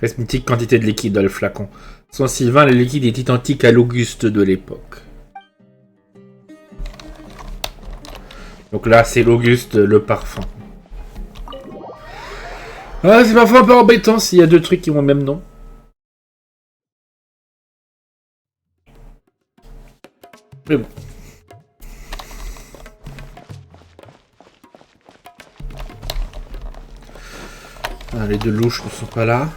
Reste mythique quantité de liquide dans le flacon. Sans Sylvain, le liquide est identique à l'Auguste de l'époque. Donc là, c'est l'Auguste, le parfum. Ah, c'est parfois un peu embêtant s'il y a deux trucs qui ont le même nom. Mais bon. Ah, les deux louches ne sont pas là.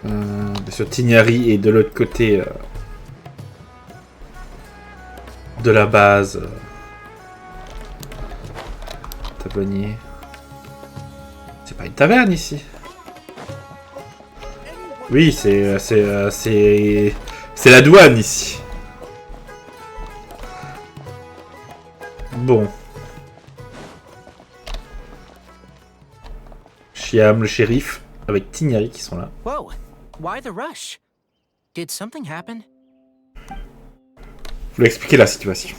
Bien sûr, Tighnari est de l'autre côté de la base. Tavernier. C'est pas une taverne ici. Oui, c'est la douane ici. Bon. Chiam, le shérif, avec Tighnari qui sont là. Whoa, why the rush? Did something happen? Vous lui expliquer la situation.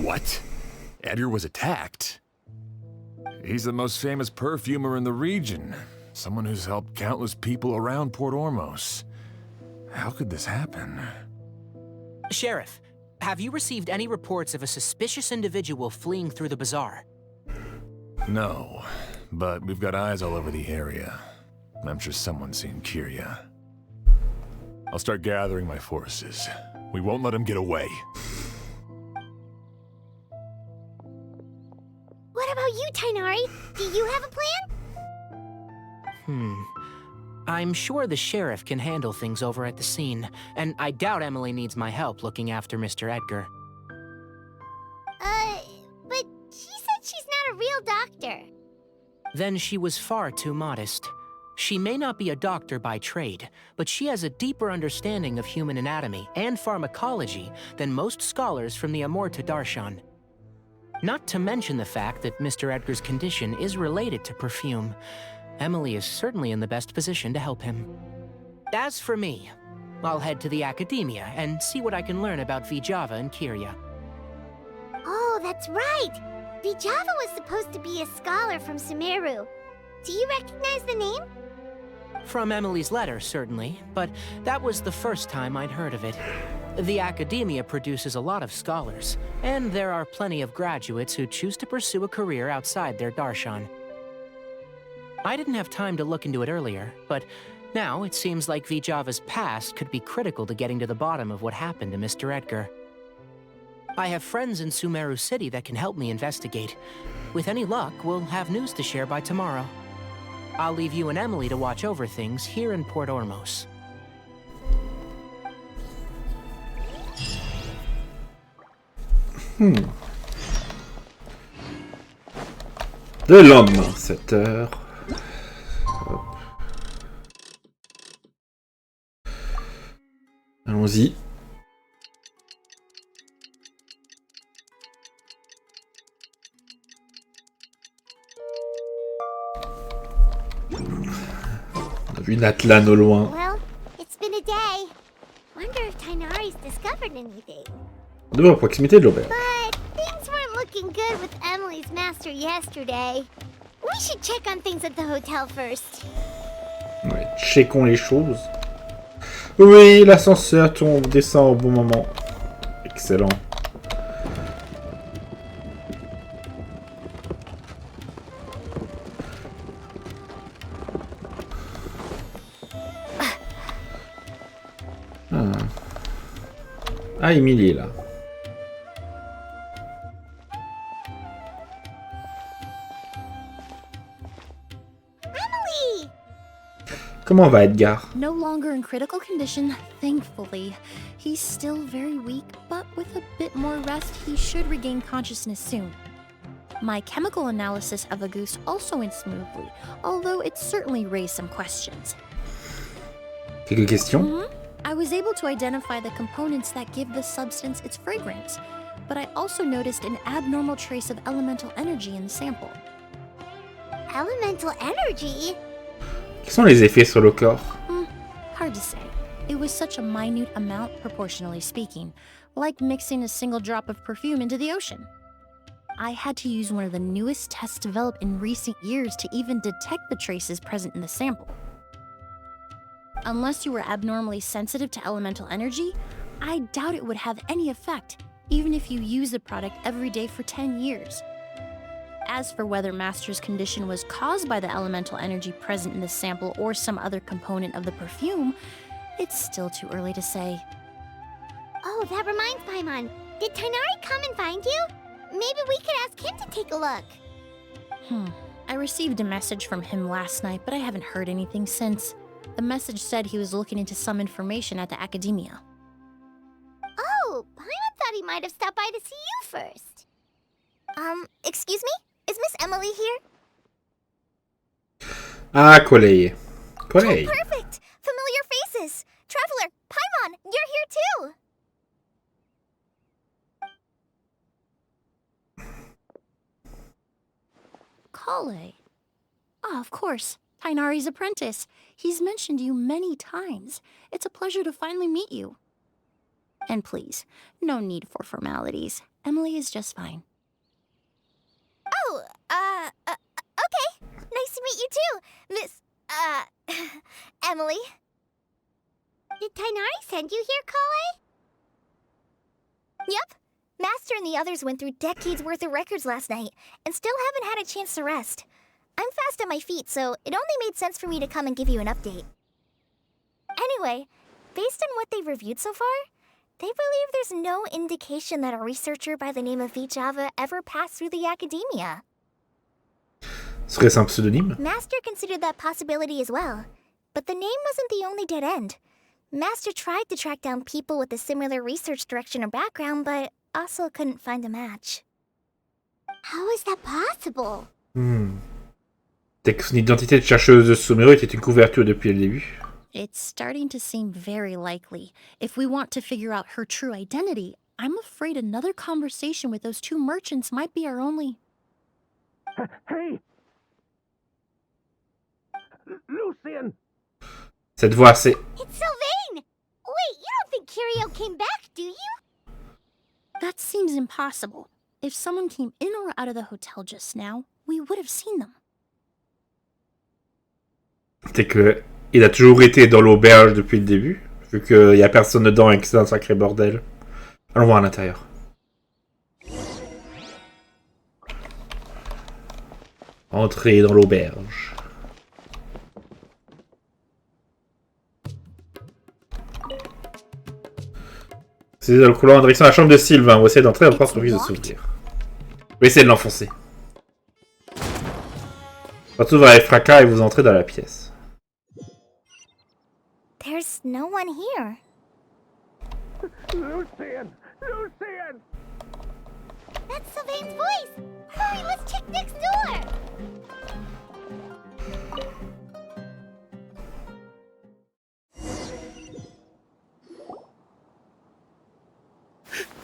What? Edgar was attacked? He's the most famous perfumer in the region. Someone who's helped countless people around Port Ormos. How could this happen? Sheriff, have you received any reports of a suspicious individual fleeing through the bazaar? No, but we've got eyes all over the area. I'm sure someone's seen Kirya. I'll start gathering my forces. We won't let him get away. What about you, Tighnari? Do you have a plan? I'm sure the sheriff can handle things over at the scene, and I doubt Emily needs my help looking after Mr. Edgar. But she said she's not a real doctor. Then she was far too modest. She may not be a doctor by trade, but she has a deeper understanding of human anatomy and pharmacology than most scholars from the Amorta Darshan. Not to mention the fact that Mr. Edgar's condition is related to perfume. Emily is certainly in the best position to help him. As for me, I'll head to the academia and see what I can learn about Vijava and Kirya. Oh, that's right! Vijava was supposed to be a scholar from Sumeru. Do you recognize the name? From Emily's letter, certainly, but that was the first time I'd heard of it. The academia produces a lot of scholars, and there are plenty of graduates who choose to pursue a career outside their darshan. I didn't have time to look into it earlier, but now it seems like Vijava's past could be critical to getting to the bottom of what happened to Mr. Edgar. I have friends in Sumeru City that can help me investigate. With any luck, we'll have news to share by tomorrow. I'll leave you and Emily to watch over things here in Port Ormos. Le lendemain, 7 heures. Hop. Allons-y. On a vu Natlan au loin. Well, it's been a day. Wonder if Tighnari's discovered anything. On devrait à proximité de l'auberge. But things weren't looking good with Emily's master yesterday. We should check on things at the hotel first. Ouais, checkons les choses. Oui, l'ascenseur tombe, descend au bon moment. Excellent. Ah, Emily est là. Emily! Comment va Edgar? No longer in critical condition, thankfully. He's still very weak, but with a bit more rest, he should regain consciousness soon. My chemical analysis of the goose also went smoothly, although it certainly raised some questions. Quelques questions? I was able to identify the components that give the substance its fragrance, but I also noticed an abnormal trace of elemental energy in the sample. Elemental energy? Quels sont les effets sur le corps? Hard to say. It was such a minute amount, proportionally speaking, like mixing a single drop of perfume into the ocean. I had to use one of the newest tests developed in recent years to even detect the traces present in the sample. Unless you were abnormally sensitive to elemental energy, I doubt it would have any effect, even if you use the product every day for 10 years. As for whether Master's condition was caused by the elemental energy present in the sample or some other component of the perfume, it's still too early to say. Oh, that reminds Paimon. Did Tighnari come and find you? Maybe we could ask him to take a look. I received a message from him last night, but I haven't heard anything since. The message said he was looking into some information at the academia. Oh, Paimon thought he might have stopped by to see you first. Excuse me? Is Miss Emily here? Ah, collègue. Oh, Collègue. perfect! Familiar faces! Traveler, Paimon, you're here too! Kale. Ah, of course. Tighnari's apprentice. He's mentioned you many times. It's a pleasure to finally meet you. And please, no need for formalities. Emily is just fine. Oh, okay. Nice to meet you too, Miss, Emily. Did Tighnari send you here, Kale? Yep. Master and the others went through decades worth of records last night, and still haven't had a chance to rest. I'm fast on my feet, so it only made sense for me to come and give you an update. Anyway, based on what they've reviewed so far, they believe there's no indication that a researcher by the name of Vijava ever passed through the academia. Serait-ce un pseudonyme? Master considered that possibility as well, but the name wasn't the only dead end. Master tried to track down people with a similar research direction or background, but also couldn't find a match. How is that possible? Dès que son identité de chercheuse de Sumeru était une couverture depuis le début. It's starting to seem very likely. If we want to figure out her true identity, I'm afraid another conversation with those two merchants might be our only... Hey! Lucian! Cette voix assez... It's Sylvain! Wait, you don't think Kirio came back, do you? That seems impossible. If someone came in or out of the hotel just now, we would have seen them. C'est que il a toujours été dans l'auberge depuis le début, vu qu'il n'y a personne dedans et que c'est un sacré bordel. Allons voir à l'intérieur. Entrez dans l'auberge. C'est dans le couloir en direction de la chambre de Sylvain. On va essayer d'entrer après son de s'ouvrir. On va essayer de l'enfoncer. Quand tout va avec fracas et vous entrez dans la pièce. There's no one here. Lucian! Lucian! That's Sylvain's voice! Hurry, let's check next door!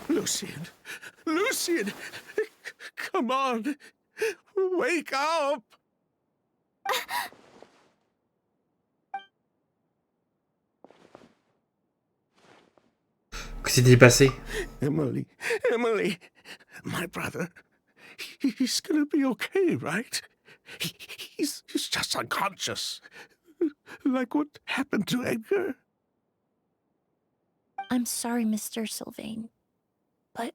Lucian! Lucian! Come on! Wake up! Qu'est-ce qui s'est passé? Emily, Emily, my brother, he's gonna be okay, right? He's just unconscious. Like what happened to Edgar? I'm sorry, Mr. Sylvain, but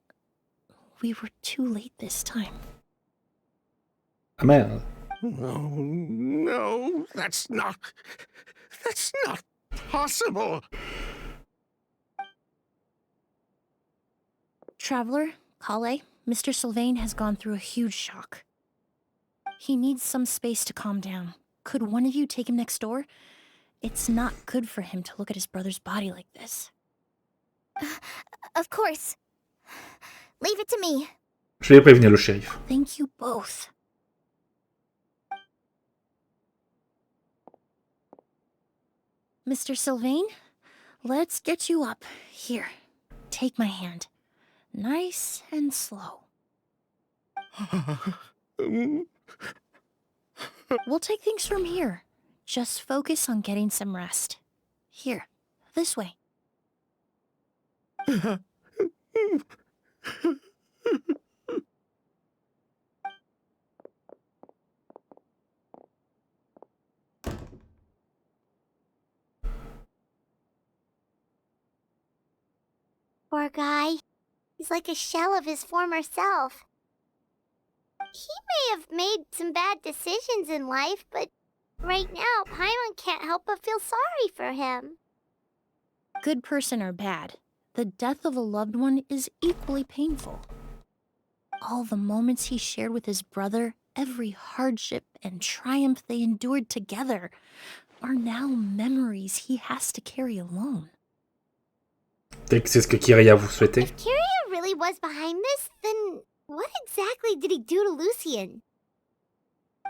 we were too late this time. Ah merde. Oh, no, that's not possible. Traveler, Kale, Mr. Sylvain has gone through a huge shock. He needs some space to calm down. Could one of you take him next door? It's not good for him to look at his brother's body like this. Of course. Leave it to me. Je vais prévenir le shérif. Thank you both. Mr. Sylvain, let's get you up. Here, take my hand. Nice and slow. We'll take things from here. Just focus on getting some rest. Here, this way. Poor guy. He's like a shell of his former self. He may have made some bad decisions in life, but right now, Paimon can't help but feel sorry for him. Good person or bad, the death of a loved one is equally painful. All the moments he shared with his brother, every hardship and triumph they endured together, are now memories he has to carry alone. Peut-être que c'est ce que Kiria vous souhaitait. If Kiria really was behind this, then what exactly did he do to Lucien?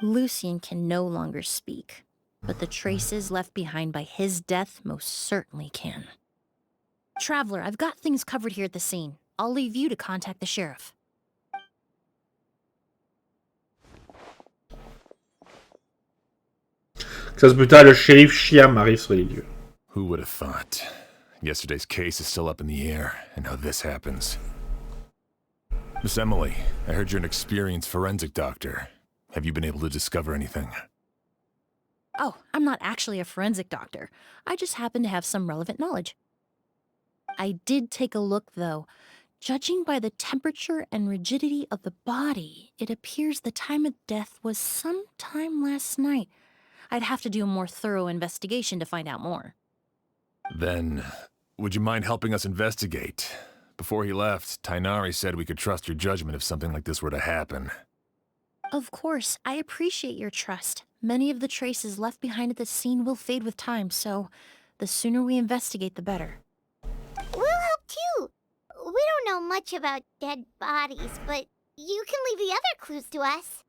Lucien can no longer speak, but the traces left behind by his death most certainly can. Traveler, I've got things covered here at the scene. I'll leave you to contact the sheriff. Ça se plus tard, le shérif Chiam arrive sur les lieux. Who would have thought? Yesterday's case is still up in the air, and now this happens. Miss Emily, I heard you're an experienced forensic doctor. Have you been able to discover anything? Oh, I'm not actually a forensic doctor. I just happen to have some relevant knowledge. I did take a look, though. Judging by the temperature and rigidity of the body, it appears the time of death was sometime last night. I'd have to do a more thorough investigation to find out more. Then, would you mind helping us investigate? Before he left, Tighnari said we could trust your judgment if something like this were to happen. Of course, I appreciate your trust. Many of the traces left behind at the scene will fade with time, so the sooner we investigate, the better. We'll help too. We don't know much about dead bodies, but you can leave the other clues to us.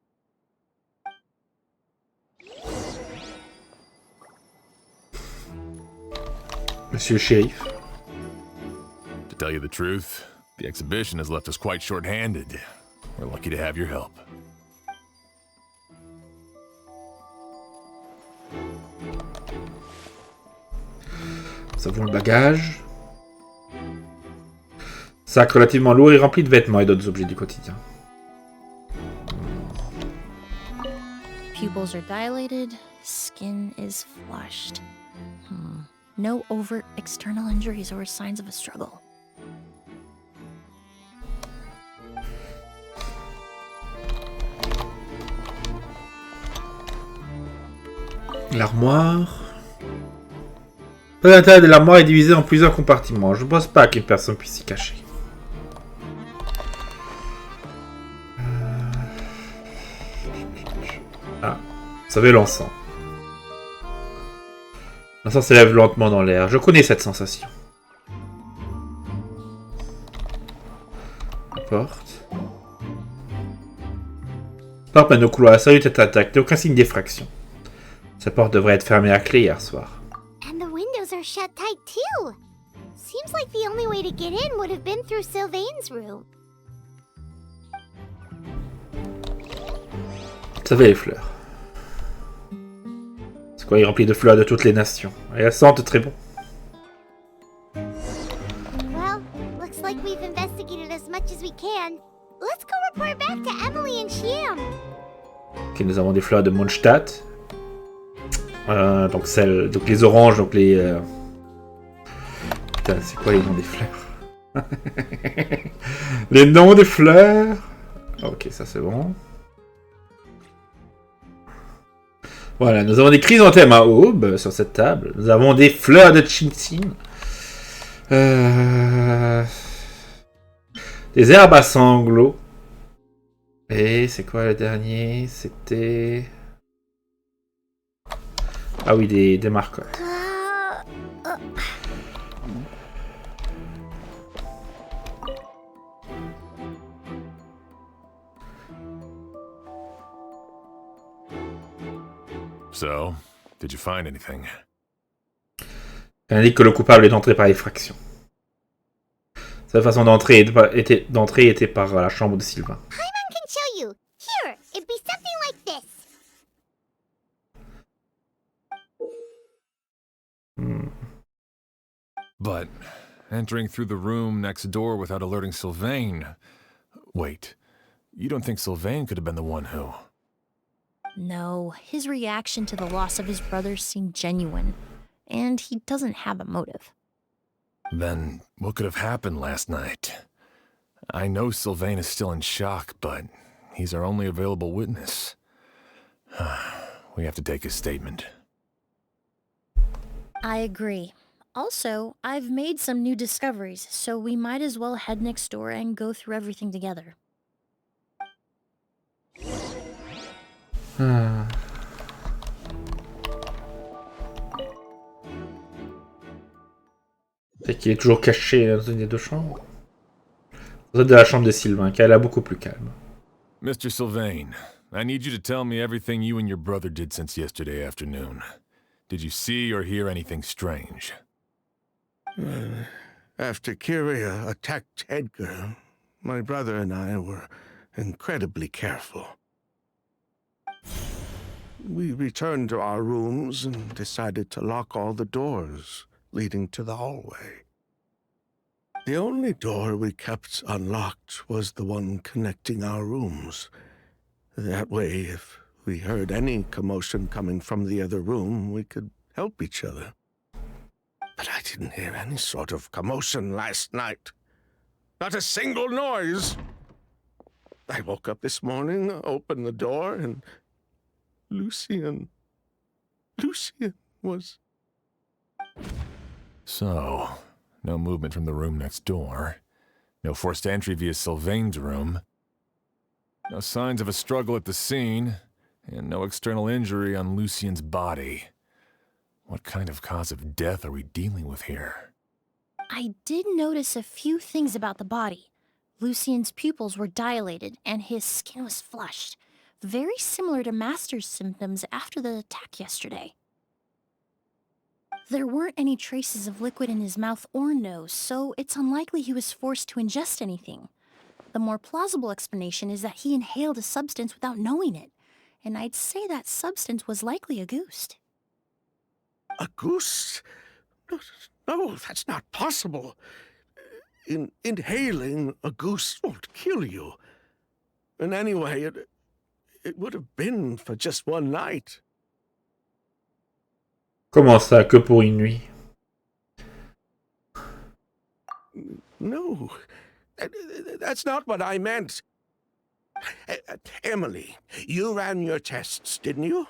Monsieur le shérif. To tell you the truth, the exhibition has left us quite short-handed. We're lucky to have your help. Nous avons le bagage. Sac relativement lourd et rempli de vêtements et d'autres objets du quotidien. Pupils are dilated, skin is flushed. No overt external injuries or signs of a struggle. L'armoire. L'intérieur de l'armoire est divisé en plusieurs compartiments. Je ne pense pas qu'une personne puisse s'y cacher. Ah, vous savez l'encens. L'encens s'élève lentement dans l'air. Je connais cette sensation. La porte. Porte mène au couloir. Salut, tête intact. Aucun signe d'effraction. Cette porte devrait être fermée à clé hier soir. And the windows are shut tight too. Seems like the only way to get in would have been through Sylvain's room. Vous savez les fleurs. C'est quoi, il est rempli de fleurs de toutes les nations. Et elles sentent très bon. Well, looks like we've investigated as much as we can. Let's go report back to Emily and Chiam. Ok, nous avons des fleurs de Mondstadt. Donc les oranges, donc les... Putain, c'est quoi les noms des fleurs? Les noms des fleurs. Ok, ça c'est bon. Voilà, nous avons des chrysanthèmes à aube sur cette table. Nous avons des fleurs de chin-chin. Des herbes à sanglots. Et c'est quoi le dernier? C'était... Ah oui, des marcottes. So, did you find anything? Elle indique que le coupable est entré par effraction. Sa façon d'entrer était par la chambre de Sylvain. Paimon can show you. Here, it'd be something like this. But entering through the room next door without alerting Sylvain... Wait, you don't think Sylvain could have been the one who... No, his reaction to the loss of his brother seemed genuine, and he doesn't have a motive. Then what could have happened last night? I know Sylvain is still in shock, but he's our only available witness. We have to take his statement. I agree. Also, I've made some new discoveries, so we might as well head next door and go through everything together. Peut-être qu'il est toujours caché dans une des deux chambres. Vous êtes de la chambre de Sylvain, car elle est beaucoup plus calme. Mr. Sylvain, I need you to tell me everything you and your brother did since yesterday afternoon. Did you see or hear anything strange? After Kyria attacked Edgar, my brother and I were incredibly careful. We returned to our rooms and decided to lock all the doors leading to the hallway. The only door we kept unlocked was the one connecting our rooms. That way, if we heard any commotion coming from the other room, we could help each other. But I didn't hear any sort of commotion last night. Not a single noise. I woke up this morning, opened the door, and Lucien was... So, no movement from the room next door. No forced entry via Sylvain's room. No signs of a struggle at the scene. And no external injury on Lucien's body. What kind of cause of death are we dealing with here? I did notice a few things about the body. Lucien's pupils were dilated, and his skin was flushed. Very similar to Master's symptoms after the attack yesterday. There weren't any traces of liquid in his mouth or nose, so it's unlikely he was forced to ingest anything. The more plausible explanation is that he inhaled a substance without knowing it, and I'd say that substance was likely a goose. A goose? No, that's not possible. Inhaling a goose won't kill you. And anyway, it would have been for just one night. Comment ça, que pour une nuit? No, that's not what I meant. Emily, you ran your tests, didn't you?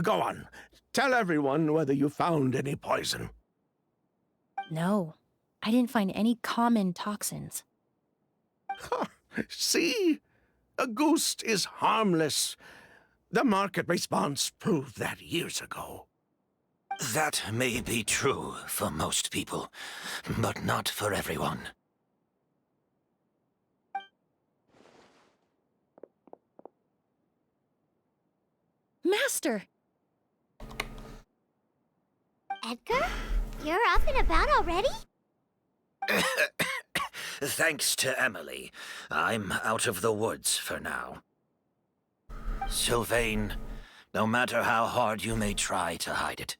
Go on. Tell everyone whether you found any poison. No, I didn't find any common toxins. See? A goose is harmless. The market response proved that years ago. That may be true for most people, but not for everyone. Master! Edgar? You're up and about already? Thanks to Emily, I'm out of the woods for now. Sylvain, no matter how hard you may try to hide it,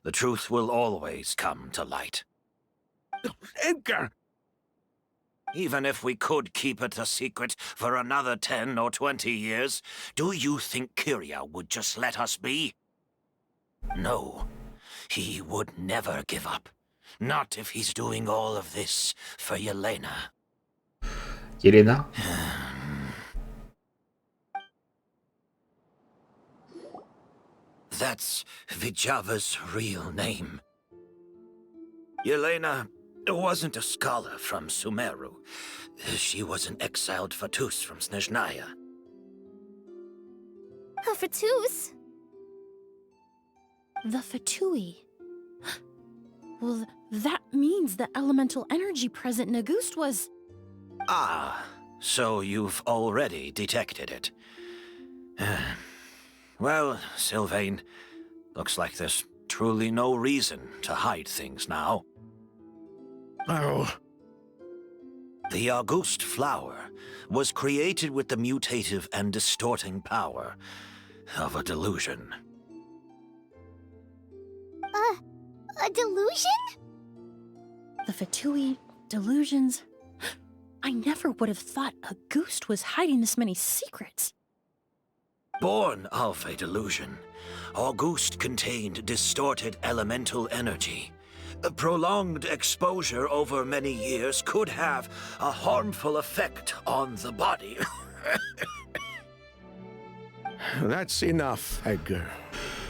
the truth will always come to light. Edgar! Even if we could keep it a secret for another 10 or 20 years, do you think Kyria would just let us be? No, he would never give up. Not if he's doing all of this for Yelena. Yelena? That's Vijava's real name. Yelena wasn't a scholar from Sumeru. She was an exiled Fatus from Snezhnaya. A Fatus? The Fatui. Well, that means the elemental energy present in Auguste was... Ah, so you've already detected it. Well, Sylvain, looks like there's truly no reason to hide things now. Oh. The Auguste flower was created with the mutative and distorting power of a delusion. A delusion? The Fatui, delusions... I never would have thought Auguste was hiding this many secrets. Born of a delusion, Auguste contained distorted elemental energy, Prolonged exposure over many years could have a harmful effect on the body. That's enough, Edgar.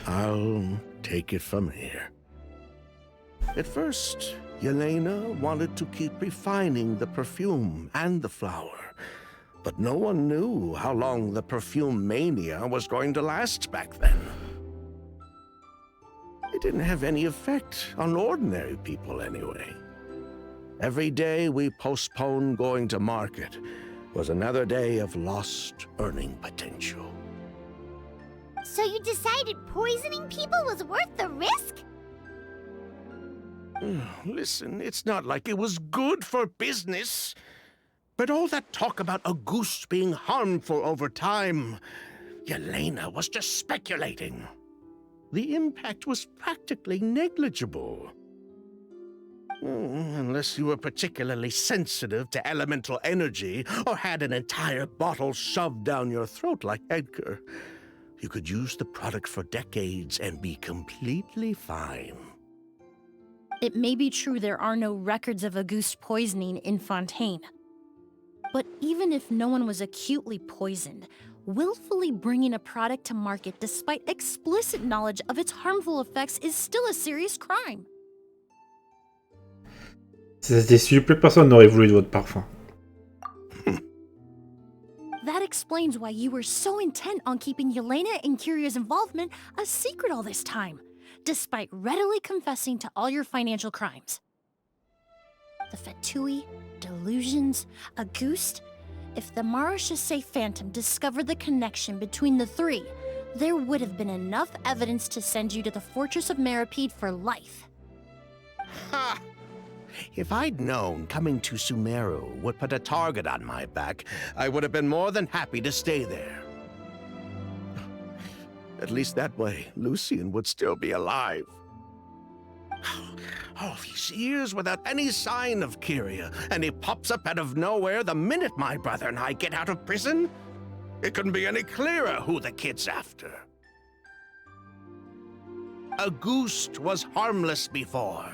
I'll take it from here. At first, Yelena wanted to keep refining the perfume and the flower, but no one knew how long the perfume mania was going to last back then. It didn't have any effect on ordinary people anyway. Every day we postponed going to market was another day of lost earning potential. So you decided poisoning people was worth the risk? Listen, it's not like it was good for business. But all that talk about a goose being harmful over time, Yelena was just speculating. The impact was practically negligible. Unless you were particularly sensitive to elemental energy or had an entire bottle shoved down your throat like Edgar, you could use the product for decades and be completely fine. It may be true there are no records of a goose poisoning in Fontaine. But even if no one was acutely poisoned, willfully bringing a product to market despite explicit knowledge of its harmful effects is still a serious crime. Si ça s'était su, plus personne n'aurait voulu de votre parfum. That explains why you were so intent on keeping Yelena and Kiria's involvement a secret all this time, despite readily confessing to all your financial crimes. The Fatui, delusions, Auguste. If the Marechaussee Phantom discovered the connection between the three, there would have been enough evidence to send you to the Fortress of Meripede for life. Ha! If I'd known coming to Sumeru would put a target on my back, I would have been more than happy to stay there. At least that way, Lucian would still be alive. All these years without any sign of Kyria, and he pops up out of nowhere the minute my brother and I get out of prison? It couldn't be any clearer who the kid's after. Auguste was harmless before.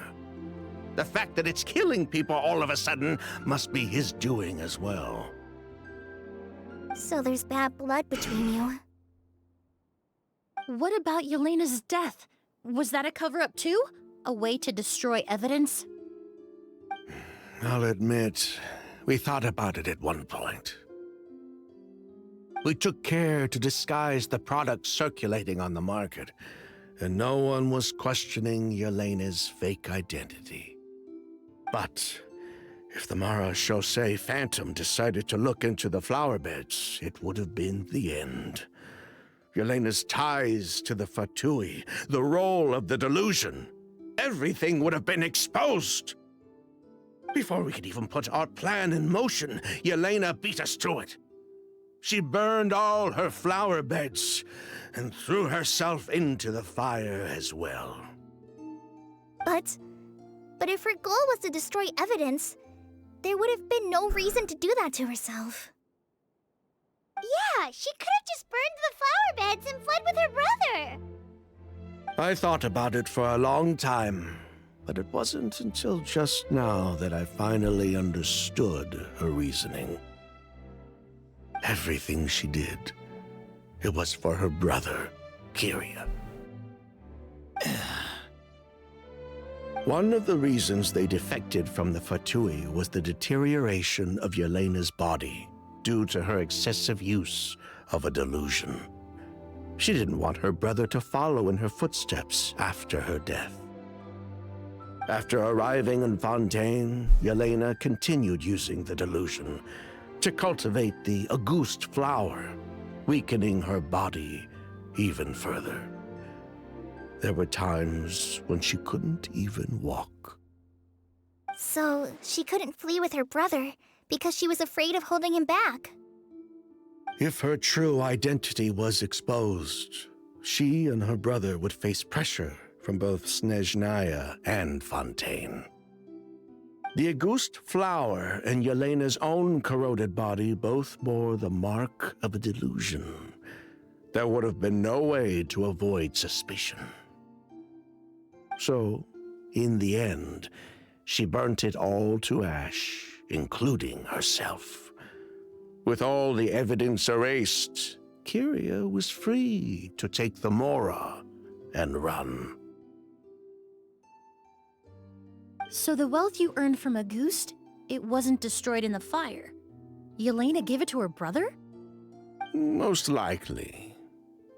The fact that it's killing people all of a sudden must be his doing as well. So there's bad blood between you. What about Yelena's death? Was that a cover-up too? A way to destroy evidence? I'll admit, we thought about it at one point. We took care to disguise the products circulating on the market, and no one was questioning Yelena's fake identity. But if the Marechaussee Phantom decided to look into the flower beds, it would have been the end. Yelena's ties to the Fatui, the role of the delusion, everything would have been exposed. Before we could even put our plan in motion, Yelena beat us to it. She burned all her flower beds and threw herself into the fire as well. But if her goal was to destroy evidence, there would have been no reason to do that to herself. Yeah, she could have just burned the flower beds and fled with her brother. I thought about it for a long time, but it wasn't until just now that I finally understood her reasoning. Everything she did, it was for her brother, Kyria. One of the reasons they defected from the Fatui was the deterioration of Yelena's body due to her excessive use of a delusion. She didn't want her brother to follow in her footsteps after her death. After arriving in Fontaine, Yelena continued using the delusion to cultivate the Auguste flower, weakening her body even further. There were times when she couldn't even walk. So she couldn't flee with her brother because she was afraid of holding him back. If her true identity was exposed, she and her brother would face pressure from both Snezhnaya and Fontaine. The Auguste flower and Yelena's own corroded body both bore the mark of a delusion. There would have been no way to avoid suspicion. So, In the end, she burnt it all to ash, including herself. With all the evidence erased, Kyria was free to take the Mora and run. So the wealth you earned from Auguste, it wasn't destroyed in the fire. Yelena gave it to her brother? Most likely.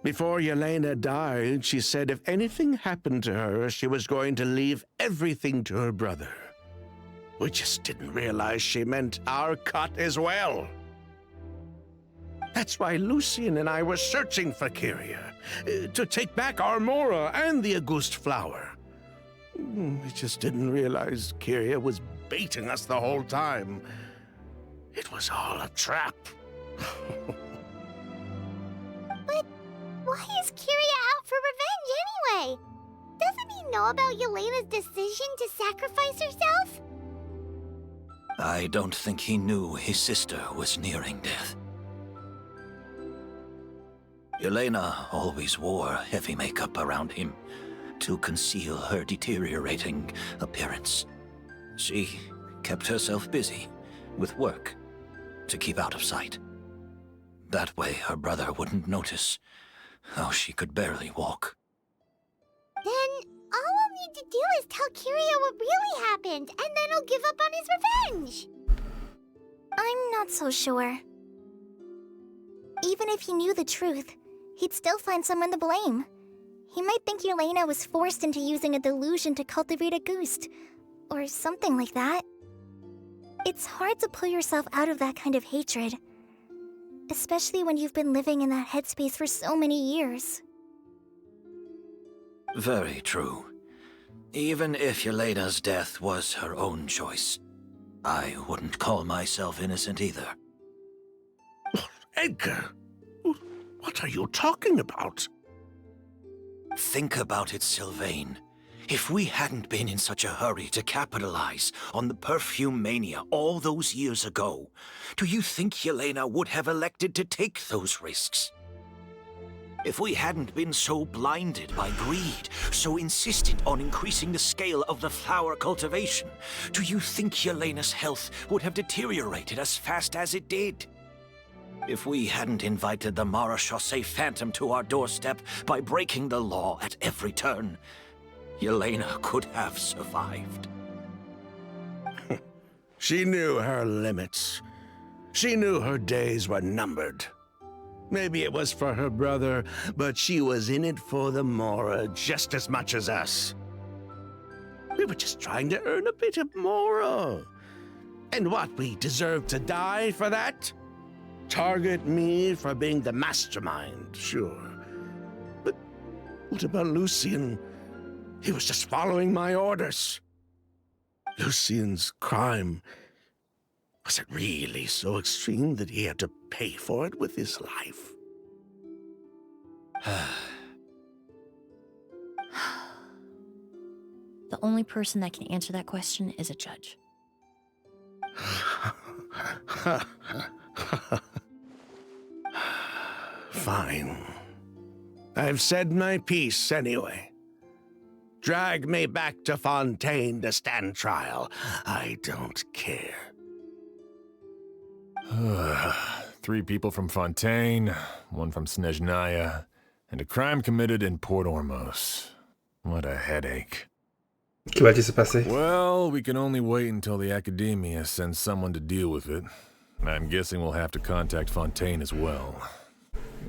Before Yelena died, she said if anything happened to her, she was going to leave everything to her brother. We just didn't realize she meant our cut as well. That's why Lucien and I were searching for Kyria, to take back our Mora and the Auguste flower. We just didn't realize Kyria was baiting us the whole time. It was all a trap. But why is Kyria out for revenge anyway? Doesn't he know about Yelena's decision to sacrifice herself? I don't think he knew his sister was nearing death. Yelena always wore heavy makeup around him to conceal her deteriorating appearance. She kept herself busy with work to keep out of sight. That way her brother wouldn't notice how she could barely walk. Then all we'll need to do is tell Kyria what really happened, and then he'll give up on his revenge. I'm not so sure. Even if he knew the truth, he'd still find someone to blame. He might think Yelena was forced into using a delusion to cultivate Auguste, or something like that. It's hard to pull yourself out of that kind of hatred, especially when you've been living in that headspace for so many years. Very true. Even if Yelena's death was her own choice, I wouldn't call myself innocent either. Edgar, what are you talking about? Think about it, Sylvain. If we hadn't been in such a hurry to capitalize on the perfume mania all those years ago, do you think Yelena would have elected to take those risks? If we hadn't been so blinded by greed, so insistent on increasing the scale of the flower cultivation, do you think Yelena's health would have deteriorated as fast as it did? If we hadn't invited the Marechaussee Phantom to our doorstep by breaking the law at every turn, Yelena could have survived. She knew her limits. She knew her days were numbered. Maybe it was for her brother, but she was in it for the Mora just as much as us. We were just trying to earn a bit of Mora. And what, we deserve to die for that? Target me for being the mastermind, sure. But what about Lucien? He was just following my orders. Lucien's crime, was it really so extreme that he had to pay for it with his life? The only person that can answer that question is a judge. Fine. I've said my piece anyway. Drag me back to Fontaine to stand trial. I don't care. 3 people from Fontaine, 1 from Snezhnaya, and a crime committed in Port Ormos. What a headache. Que va-t-il se passer? Well, we can only wait until the Academia sends someone to deal with it. I'm guessing we'll have to contact Fontaine as well.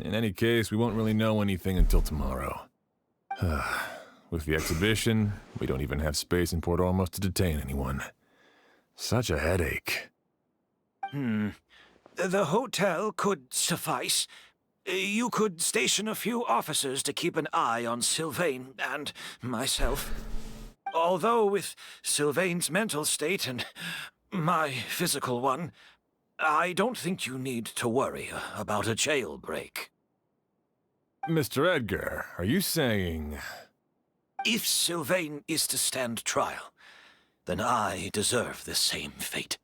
In any case, we won't really know anything until tomorrow. With the exhibition, we don't even have space in Port Ormos to detain anyone. Such a headache. The hotel could suffice. You could station a few officers to keep an eye on Sylvain and myself. Although with Sylvain's mental state and my physical one, I don't think you need to worry about a jailbreak. Mr. Edgar, are you saying... If Sylvain is to stand trial, then I deserve the same fate.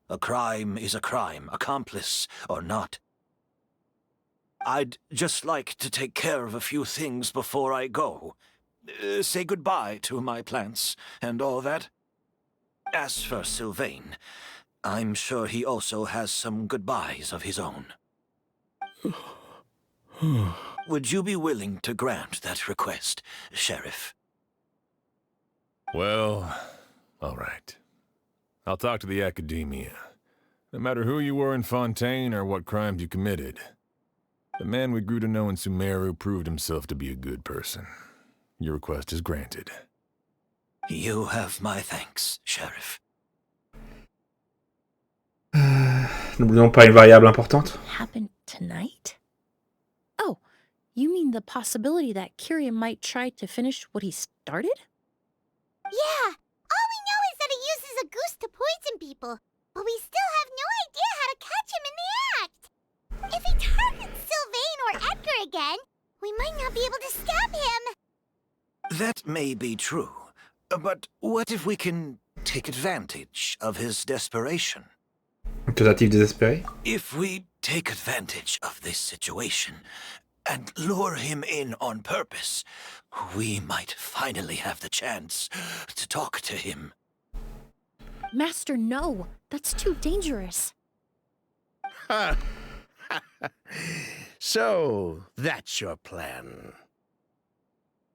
A crime is a crime, accomplice or not. I'd just like to take care of a few things before I go. say goodbye to my plants and all that. As for Sylvain, I'm sure he also has some goodbyes of his own. Would you be willing to grant that request, Sheriff? Well, all right. I'll talk to the Academia. No matter who you were in Fontaine or what crimes you committed, the man we grew to know in Sumeru proved himself to be a good person. Your request is granted. You have my thanks, Sheriff. N'oublions pas une variable importante. Happen tonight? Oh, you mean the possibility that Kiria might try to finish what he started? Yeah, all we know is that he uses a goose to poison people, but we still have no idea how to catch him in the act. If he targets Sylvain or Edgar again, we might not be able to stop him. That may be true, but what if we can take advantage of his desperation? Tentative désespérée. If we take advantage of this situation and lure him in on purpose, we might finally have the chance to talk to him. Master, no. That's too dangerous. So, that's your plan.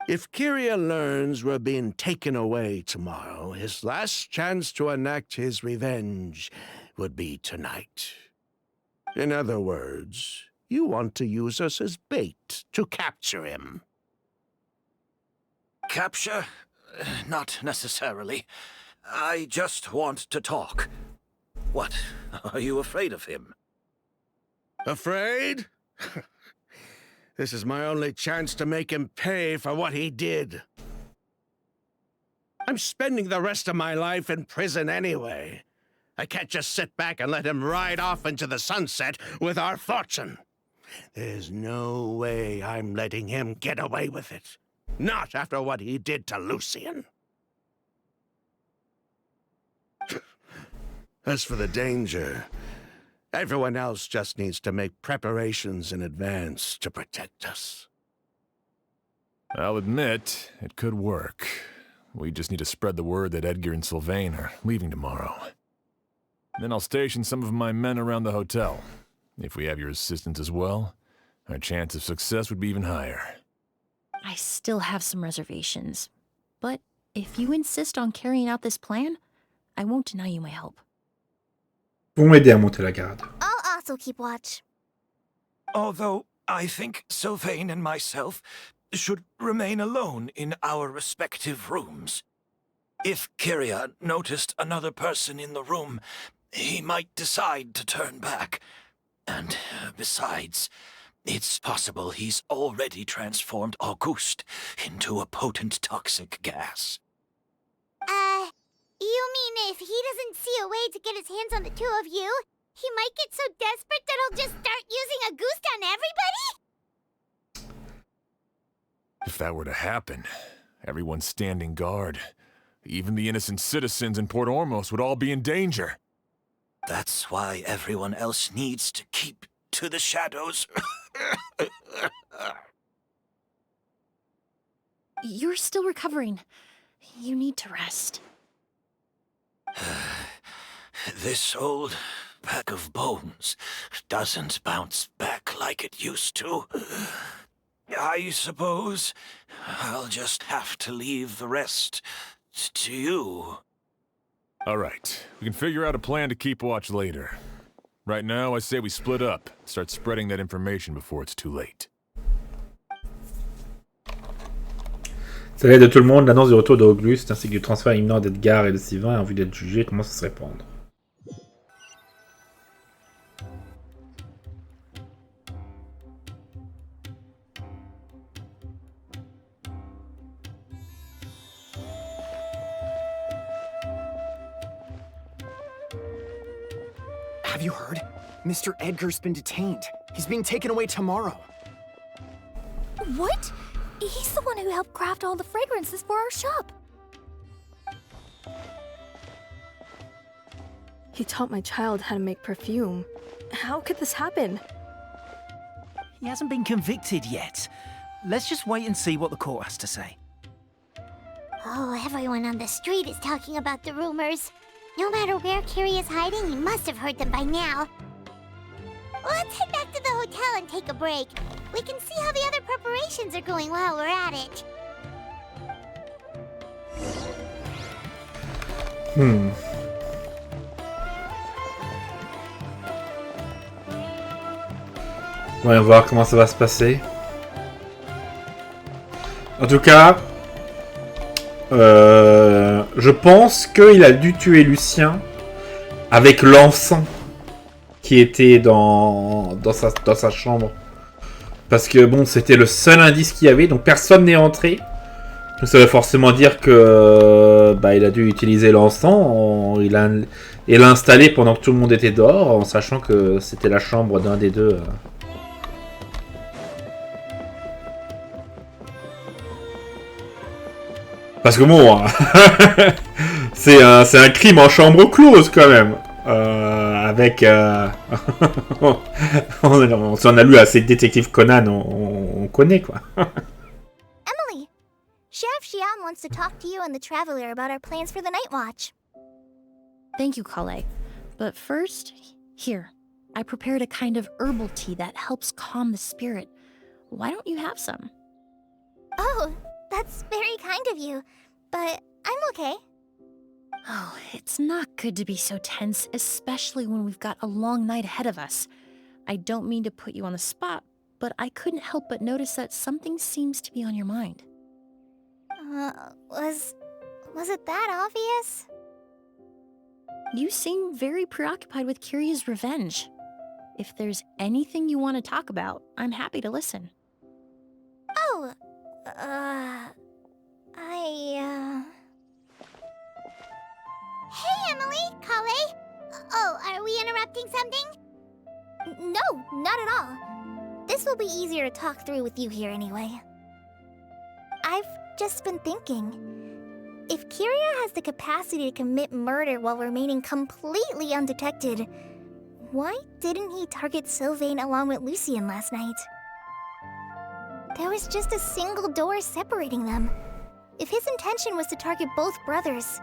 If Kiria learns we're being taken away tomorrow, his last chance to enact his revenge would be tonight. In other words, you want to use us as bait to capture him. Capture? Not necessarily. I just want to talk. What? Are you afraid of him? Afraid? This is my only chance to make him pay for what he did. I'm spending the rest of my life in prison anyway. I can't just sit back and let him ride off into the sunset with our fortune. There's no way I'm letting him get away with it. Not after what he did to Lucien. As for the danger, everyone else just needs to make preparations in advance to protect us. I'll admit, it could work. We just need to spread the word that Edgar and Sylvain are leaving tomorrow. Then I'll station some of my men around the hotel. If we have your assistance as well, our chance of success would be even higher. I still have some reservations. But if you insist on carrying out this plan, I won't deny you my help. Pour m'aider à monter la garde. I'll also keep watch. Although I think Sylvain and myself should remain alone in our respective rooms. If Kiria noticed another person in the room, he might decide to turn back. And besides, it's possible he's already transformed Auguste into a potent toxic gas. You mean if he doesn't see a way to get his hands on the two of you, he might get so desperate that he'll just start using a goose on everybody? If that were to happen, everyone standing guard, even the innocent citizens in Port Ormos would all be in danger. That's why everyone else needs to keep to the shadows. You're still recovering. You need to rest. This old bag of bones doesn't bounce back like it used to. I suppose I'll just have to leave the rest to you. All right, we can figure out a plan to keep watch later. Right now, I say we split up, start spreading that information before it's too late. C'est l'aide de tout le monde, l'annonce du retour d'Auguste ainsi que du transfert imminent d'Edgar et de Sylvain en vue d'être jugé commence à se répandre. Have you heard? Mr. Edgar's been detained. He's being taken away tomorrow. What? He's the one who helped craft all the fragrances for our shop. He taught my child how to make perfume. How could this happen? He hasn't been convicted yet. Let's just wait and see what the court has to say. Oh, everyone on the street is talking about the rumors. No matter where Kiri is hiding, he must have heard them by now. Let's head back to the hotel and take a break. We can see how the other preparations are going while we're at it. Voyons voir comment ça va se passer. En tout cas, je pense qu'il a dû tuer Lucien avec l'encens qui était dans sa chambre. Parce que bon, c'était le seul indice qu'il y avait, donc personne n'est entré. Donc ça veut forcément dire que il a dû utiliser l'encens. Il l'a installé pendant que tout le monde était dehors, en sachant que c'était la chambre d'un des deux. Parce que bon, c'est un crime en chambre close quand même. Avec... on s'en a lu assez de détective Conan, on connaît quoi. Emily, Sheriff Xian wants to talk to you and the Traveler about our plans for the night watch. Thank you, Kale. But first, here. I prepared a kind of herbal tea that helps calm the spirit. Why don't you have some? Oh, that's very kind of you, but I'm okay. Oh, it's not good to be so tense, especially when we've got a long night ahead of us. I don't mean to put you on the spot, but I couldn't help but notice that something seems to be on your mind. Was it that obvious? You seem very preoccupied with Kiria's revenge. If there's anything you want to talk about, I'm happy to listen. Oh, Hey, Emily, Kale. Oh, are we interrupting something? No, not at all. This will be easier to talk through with you here anyway. I've just been thinking. If Kiria has the capacity to commit murder while remaining completely undetected, why didn't he target Sylvain along with Lucien last night? There was just a single door separating them. If his intention was to target both brothers,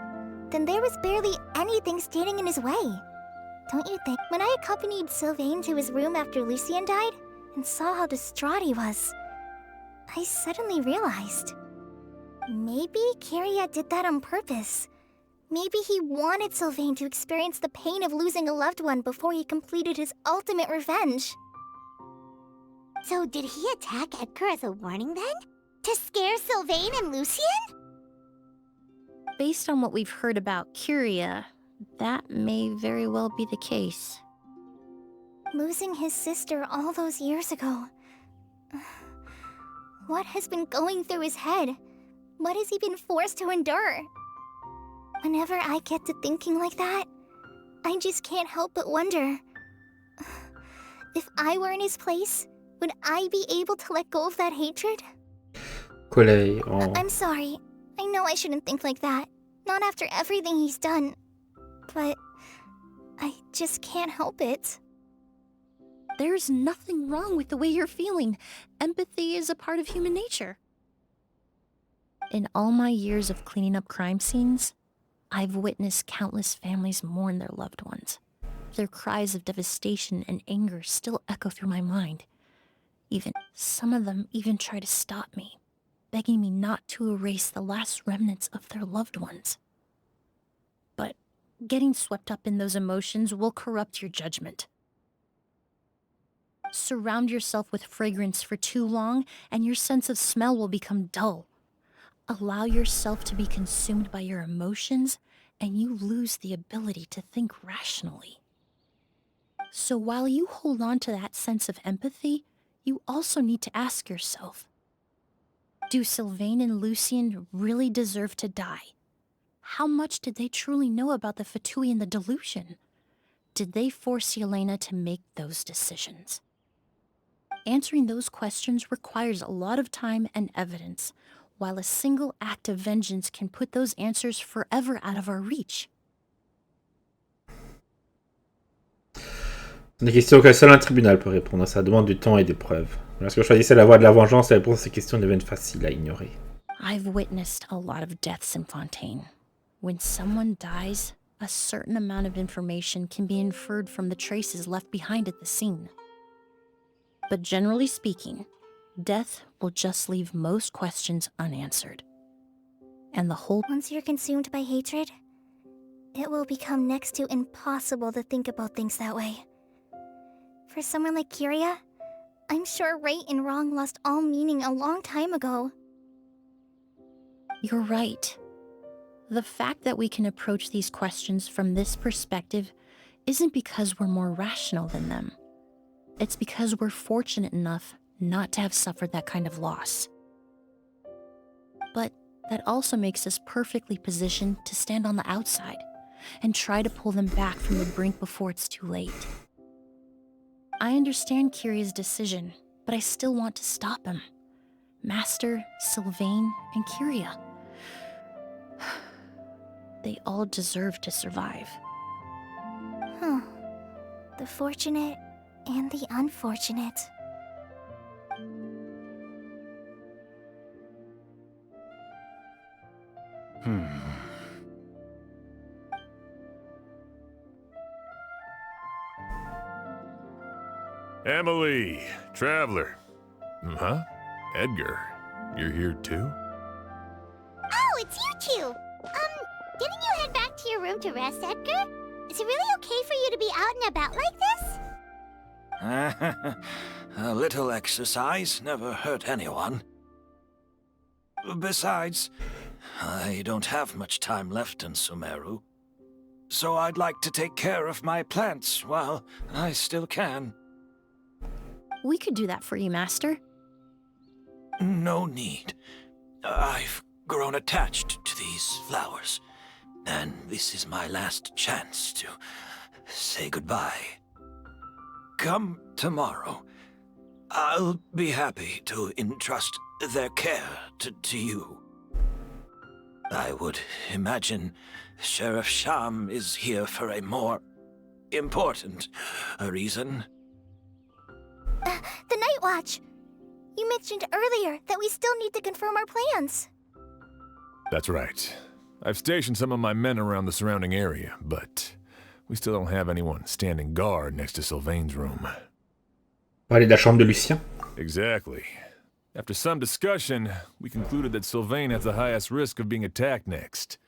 then there was barely anything standing in his way. Don't you think? When I accompanied Sylvain to his room after Lucien died, and saw how distraught he was, I suddenly realized. Maybe Kiria did that on purpose. Maybe he wanted Sylvain to experience the pain of losing a loved one before he completed his ultimate revenge. So did he attack Edgar as a warning then? To scare Sylvain and Lucien? Based on what we've heard about Kiria, that may very well be the case. Losing his sister all those years ago. What has been going through his head? What has he been forced to endure? Whenever I get to thinking like that, I just can't help but wonder. If I were in his place, would I be able to let go of that hatred? I'm sorry. I know I shouldn't think like that. Not after everything he's done. But I just can't help it. There's nothing wrong with the way you're feeling. Empathy is a part of human nature. In all my years of cleaning up crime scenes, I've witnessed countless families mourn their loved ones. Their cries of devastation and anger still echo through my mind. Some of them even try to stop me, begging me not to erase the last remnants of their loved ones. But getting swept up in those emotions will corrupt your judgment. Surround yourself with fragrance for too long, and your sense of smell will become dull. Allow yourself to be consumed by your emotions, and you lose the ability to think rationally. So while you hold on to that sense of empathy, you also need to ask yourself, do Sylvain and Lucien really deserve to die? How much did they truly know about the Fatui and the delusion? Did they force Yelena to make those decisions? Answering those questions requires a lot of time and evidence, while a single act of vengeance can put those answers forever out of our reach. Des questions auxquelles seul un tribunal peut répondre. Ça demande du temps et des preuves. Lorsque je choisissais la voie de la vengeance, les réponses à ces questions deviennent faciles à ignorer. I've witnessed a lot of deaths in Fontaine. When someone dies, a certain amount of information can be inferred from the traces left behind at the scene. But generally speaking, death will just leave most questions unanswered. And the whole— Once you're consumed by hatred, it will become next to impossible to think about things that way. For someone like Kiria, I'm sure right and wrong lost all meaning a long time ago. You're right. The fact that we can approach these questions from this perspective isn't because we're more rational than them. It's because we're fortunate enough not to have suffered that kind of loss. But that also makes us perfectly positioned to stand on the outside and try to pull them back from the brink before it's too late. I understand Kiria's decision, but I still want to stop him. Master, Sylvain, and Kiria. They all deserve to survive. Huh. The fortunate and the unfortunate. Emily, Traveler. Huh? Edgar, you're here too? Oh, it's you two! Didn't you head back to your room to rest, Edgar? Is it really okay for you to be out and about like this? A little exercise never hurt anyone. Besides, I don't have much time left in Sumeru. So I'd like to take care of my plants while I still can. We could do that for you, Master. No need. I've grown attached to these flowers, and this is my last chance to say goodbye. Come tomorrow. I'll be happy to entrust their care to you. I would imagine Sheriff Sham is here for a more important reason. The Night Watch! You mentioned earlier that we still need to confirm our plans. That's right. I've stationed some of my men around the surrounding area, but we still don't have anyone standing guard next to Sylvain's room. Parler de la chambre de Lucien. Exactly. After some discussion, we concluded that Sylvain has the highest risk of being attacked next.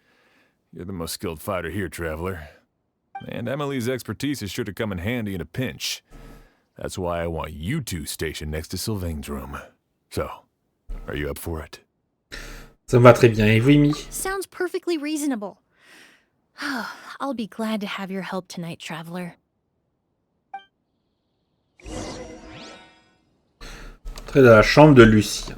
You're the most skilled fighter here, Traveler. And Emily's expertise is sure to come in handy in a pinch. That's why I want you two stationed next to Sylvain's room. So, are you up for it? Ça me va très bien. Et vous, Amy? Sounds perfectly reasonable. I'll be glad to have your help tonight, Traveler. Entrer dans la chambre de Lucien.